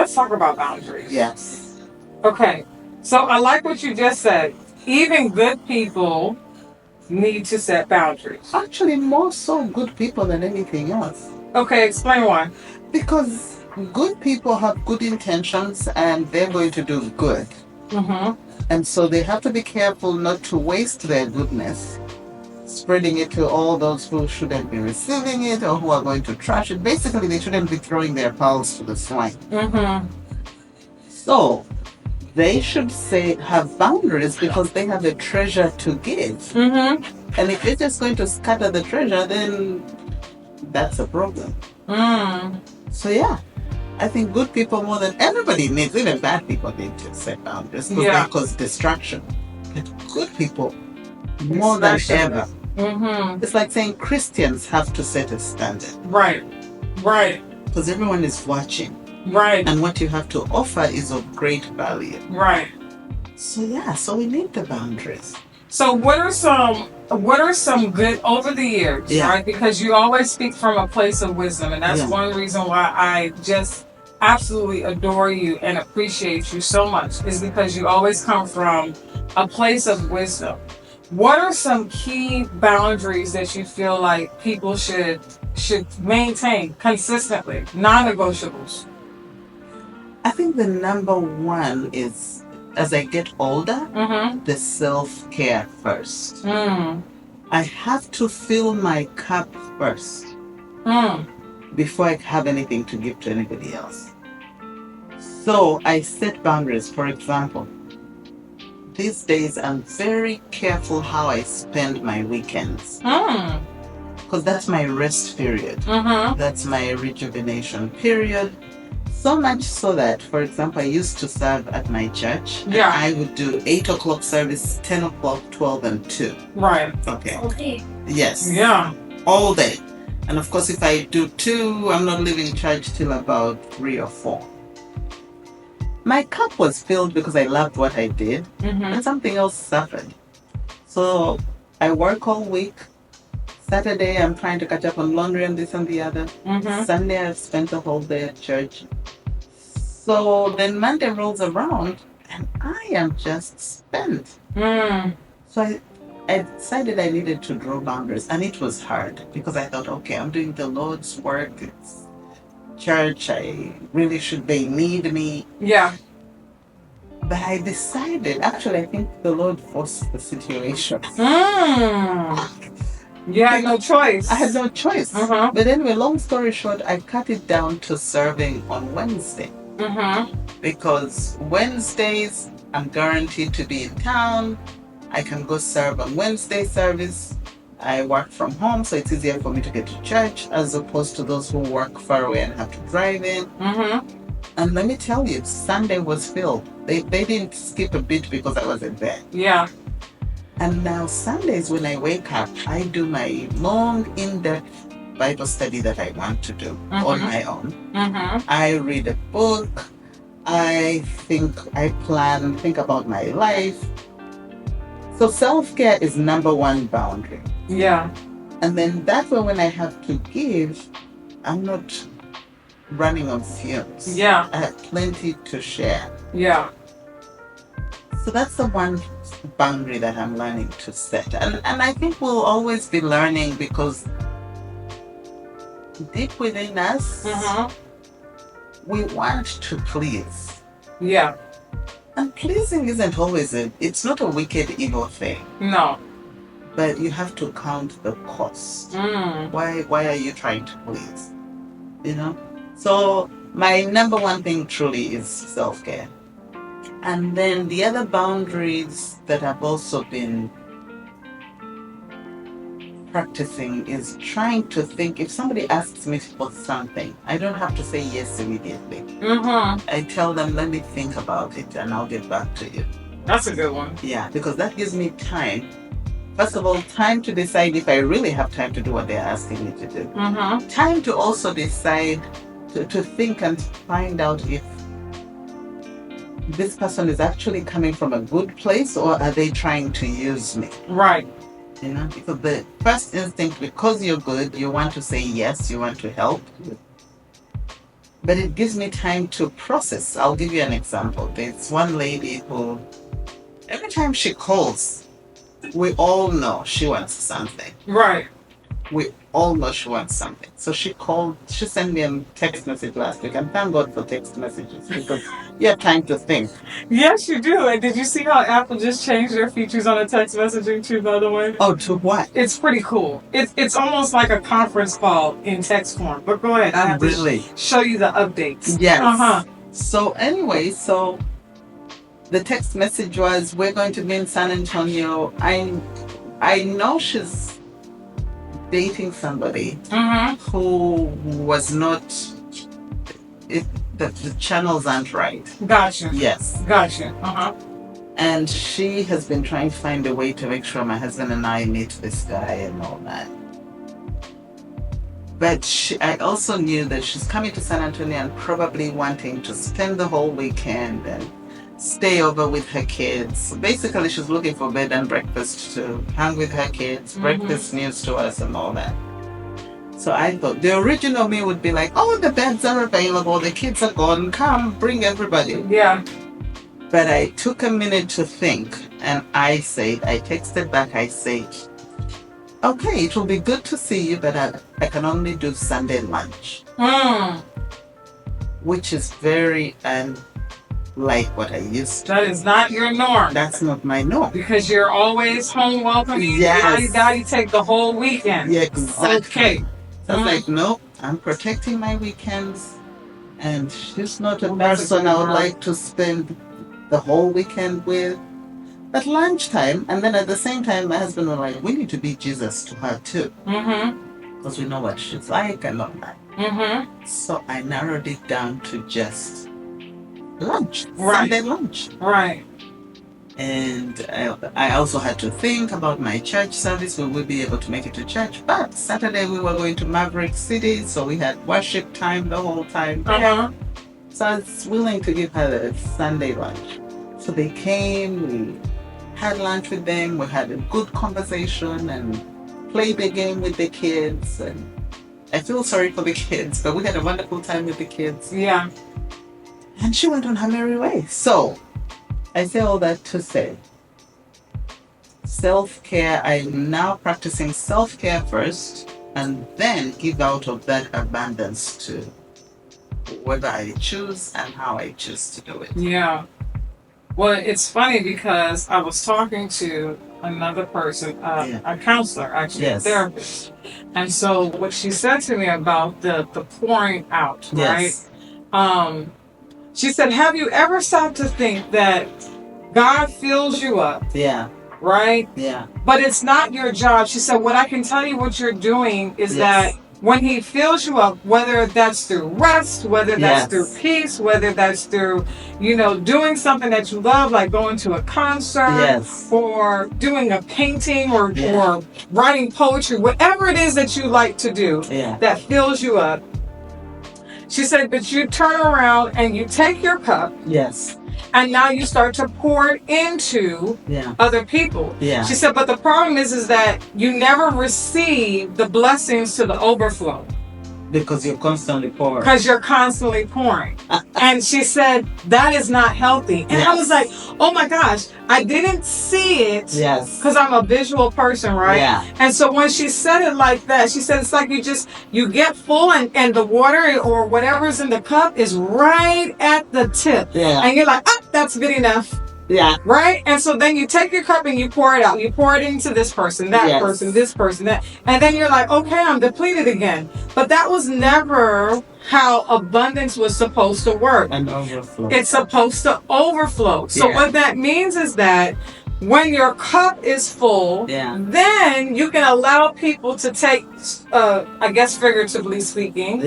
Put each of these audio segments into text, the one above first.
let's talk about boundaries. Yes. Okay. So I like what you just said. Even good people need to set boundaries. Actually, more so good people than anything else. Okay, explain why. Because good people have good intentions and they're going to do good. Mm-hmm. And so they have to be careful not to waste their goodness, spreading it to all those who shouldn't be receiving it or who are going to trash it. Basically, they shouldn't be throwing their pearls to the swine. Mm-hmm. So they should say have boundaries because they have a treasure to give. Mm-hmm. And if they're just going to scatter the treasure, then that's a problem. Mm. So yeah, I think good people more than everybody needs, even bad people need to set boundaries because Yeah. they cause distraction. But good people more than ever. Mm-hmm. It's like saying Christians have to set a standard Right. Right. because everyone is watching. Right. And what you have to offer is of great value. Right. So yeah, so we need the boundaries. So what are some good over the years, Yeah. right? Because you always speak from a place of wisdom, and that's Yeah. one reason why I just absolutely adore you and appreciate you so much is because you always come from a place of wisdom. What are some key boundaries that you feel like people should maintain consistently, non-negotiables? I think the number one is as I get older, Mm-hmm. the self-care first. Mm. I have to fill my cup first Mm. before I have anything to give to anybody else. So I set boundaries. For example, these days I'm very careful how I spend my weekends Mm. because that's my rest period. Mm-hmm. That's my rejuvenation period. So much so that, for example, I used to serve at my church. Yeah. I would do 8 o'clock service, 10 o'clock, 12, and 2. Right. Okay. Okay. Yes. Yeah. All day. And of course, if I do 2, I'm not leaving church till about 3 or 4. My cup was filled because I loved what I did, Mm-hmm. but something else suffered. So I work all week. Saturday, I'm trying to catch up on laundry and this and the other. Mm-hmm. Sunday, I've spent the whole day at church. So then Monday rolls around and I am just spent. Mm. So I decided I needed to draw boundaries, and it was hard because I thought, okay, I'm doing the Lord's work. It's church. I really should they need me. Yeah. But I decided, actually, I think the Lord forced the situation. Mm. You had no choice. I had no choice. Mm-hmm. But anyway, long story short, I cut it down to serving on Wednesday. Mm-hmm. Because Wednesdays, I'm guaranteed to be in town. I can go serve on Wednesday service. I work from home, so it's easier for me to get to church as opposed to those who work far away and have to drive in. Mm-hmm. And let me tell you, Sunday was filled. They didn't skip a beat because I was in bed. Yeah. And now Sundays when I wake up, I do my long, in-depth Bible study that I want to do on my own. Mm-hmm. I read a book. I think, think about my life. So self-care is number one boundary. Yeah. And then that way when I have to give, I'm not running on fumes. Yeah. I have plenty to share. Yeah. So that's the one boundary that I'm learning to set. And I think we'll always be learning because deep within us, Mm-hmm. we want to please. Yeah. And pleasing isn't always it's not a wicked, evil thing. No. But you have to count the cost. Mm. Why are you trying to please? You know? So my number one thing truly is self-care. And then the other boundaries that I've also been practicing is trying to think, if somebody asks me for something, I don't have to say yes immediately. Mm-hmm. I tell them, let me think about it and I'll get back to you. That's a good one. Yeah, because that gives me time. First of all, time to decide if I really have time to do what they're asking me to do. Mm-hmm. Time to also decide, to think and find out if this person is actually coming from a good place or are they trying to use me? Right. You know, because the first instinct, because you're good, you want to say yes, you want to help. but it gives me time to process. I'll give you an example. There's one lady who, every time she calls, we all know she wants something. Right. We all know she wants something. So she sent me a text message last week, and thank God for text messages because you have time to think. Yes, you do. And did you see how Apple just changed their features on the text messaging too, by the way? Oh, to what? It's pretty cool. It's almost like a conference call in text form. But go ahead. I have to show you the updates. Yes. Uh-huh. So anyway, the text message was, we're going to be in San Antonio. I know she's dating somebody who was not, the channels aren't right. Gotcha. Yes. Gotcha. Uh-huh. And she has been trying to find a way to make sure my husband and I meet this guy and all that. But I also knew that she's coming to San Antonio and probably wanting to spend the whole weekend and stay over with her kids. Basically, she's looking for bed and breakfast to hang with her kids, breakfast news to us and all that. So I thought the original me would be like, oh, the beds are available, the kids are gone, come, bring everybody. Yeah. But I took a minute to think, and I texted back, I said, okay, it will be good to see you, but I can only do Sunday lunch. Which is very like what I used to. That is not your norm. That's not my norm. Because you're always home welcoming. Yes. Daddy take the whole weekend. Yeah, exactly. Okay. So I was like, no, I'm protecting my weekends. And she's not a person I would like to spend the whole weekend with. At lunchtime, and then at the same time, my husband was like, we need to be Jesus to her too. Because we know what she's like and all that. So I narrowed it down to just lunch. Right. Sunday lunch. Right. And I also had to think about my church service. Will we be able to make it to church? But Saturday we were going to Maverick City, so we had worship time the whole time. So I was willing to give her the Sunday lunch. So they came, we had lunch with them, we had a good conversation and played the game with the kids. And I feel sorry for the kids, but we had a wonderful time with the kids. Yeah. And she went on her merry way. So I say all that to say, self-care, I'm now practicing self-care first and then give out of that abundance to whether I choose and how I choose to do it. Yeah. Well, it's funny because I was talking to another person, a counselor, actually, a therapist. And so what she said to me about the pouring out, right? She said, have you ever stopped to think that God fills you up? Yeah. Right? Yeah. But it's not your job. She said, what I can tell you what you're doing is that when he fills you up, whether that's through rest, whether that's through peace, whether that's through, doing something that you love, like going to a concert or doing a painting or writing poetry, whatever it is that you like to do that fills you up. She said, but you turn around and you take your cup. Yes. And now you start to pour it into other people. Yeah. She said, but the problem is that you never receive the blessings to the overflow. Because you're constantly pouring. Because you're constantly pouring. And she said, that is not healthy. And I was like, oh my gosh, I didn't see it. Yes. Because I'm a visual person, right? Yeah. And so when she said it like that, she said, it's like you get full and the water or whatever's in the cup is right at the tip. Yeah. And you're like, that's good enough. Yeah. Right? And so then you take your cup and you pour it out. You pour it into this person, that person, this person, that. And then you're like, okay, I'm depleted again. But that was never how abundance was supposed to work. And overflow. It's supposed to overflow. So what that means is that when your cup is full, then you can allow people to take, I guess figuratively speaking,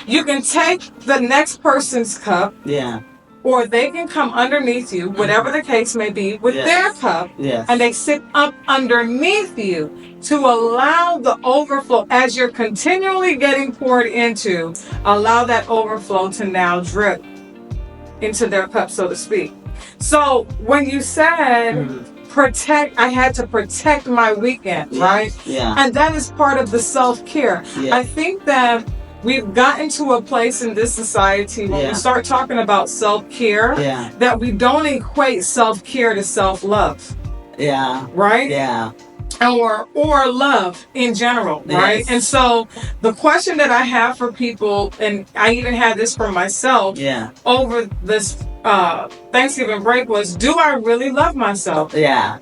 you can take the next person's cup. Yeah. Or they can come underneath you, whatever the case may be, with their cup, and they sit up underneath you to allow the overflow. As you're continually getting poured into, allow that overflow to now drip into their cup, so to speak. So when you said I had to protect my weekend, right? Yeah. And that is part of the self-care. Yeah. I think that we've gotten to a place in this society when we start talking about self-care that we don't equate self-care to self-love. Yeah. Right? Yeah. Or love in general, right? Yes. And so the question that I have for people, and I even had this for myself over this Thanksgiving break, was, do I really love myself? Yeah.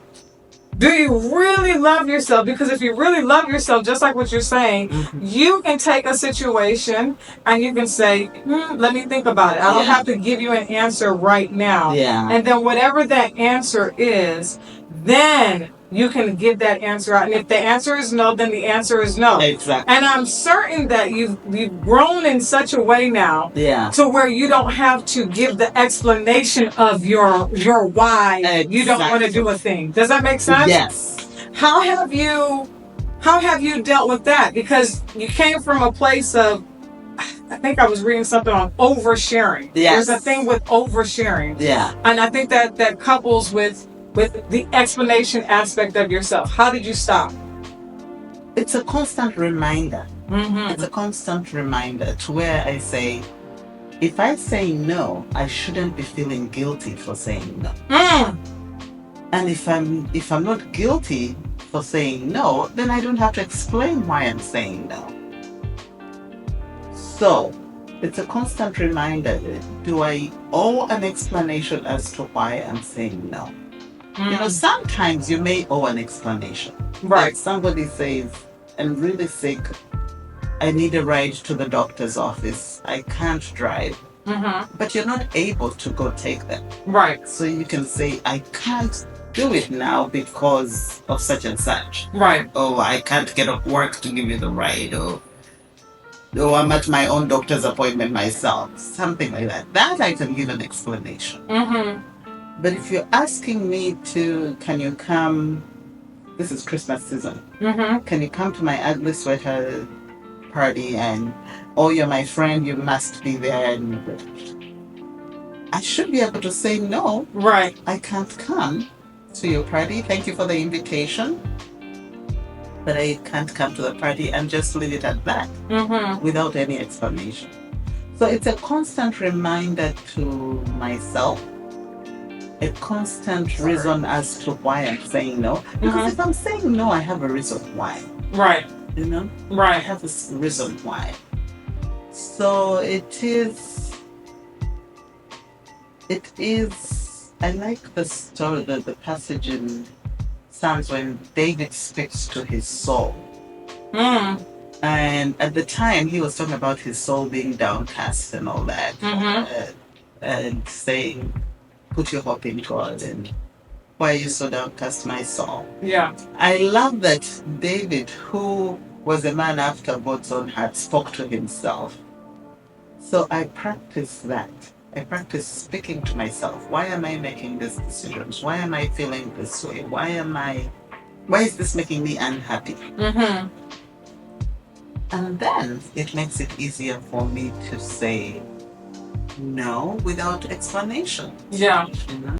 Do you really love yourself? Because if you really love yourself, just like what you're saying, you can take a situation and you can say, let me think about it. I don't have to give you an answer right now. Yeah. And then whatever that answer is, then you can give that answer out. And if the answer is no, then the answer is no. Exactly. And I'm certain that you've grown in such a way now to where you don't have to give the explanation of your why you don't want to do a thing. Does that make sense? Yes. How have you dealt with that? Because you came from a place of, I think I was reading something on oversharing. Yes. There's a thing with oversharing. Yeah. And I think that couples with the explanation aspect of yourself. How did you stop? It's a constant reminder. It's a constant reminder to where I say, if I say no, I shouldn't be feeling guilty for saying no. And if I'm not guilty for saying no, then I don't have to explain why I'm saying no. So it's a constant reminder. Do I owe an explanation as to why I'm saying no? You know, sometimes you may owe an explanation. Right. Like somebody says, I'm really sick. I need a ride to the doctor's office. I can't drive. But you're not able to go take them. Right. So you can say, I can't do it now because of such and such. Right. Oh, I can't get off work to give you the ride. Or I'm at my own doctor's appointment myself. Something like that. That I can give an explanation. But if you're asking me to, can you come, this is Christmas season. Can you come to my ugly sweater party and, oh, you're my friend, you must be there. And I should be able to say no. Right. I can't come to your party. Thank you for the invitation. But I can't come to the party, and just leave it at that without any explanation. So it's a constant reminder to myself, a constant reason as to why I'm saying no. Because if I'm saying no, I have a reason why. Right. You know? Right. I have a reason why. So it is, I like the story, the passage in Psalms when David speaks to his soul. And at the time, he was talking about his soul being downcast and all that. And saying, put your hope in God. And why are you so downcast, my soul? Yeah. I love that David, who was a man after God's own heart, spoke to himself. So I practice that. I practice speaking to myself. Why am I making these decisions? Why am I feeling this way? Why is this making me unhappy? And then it makes it easier for me to say no without explanation. Yeah. You know?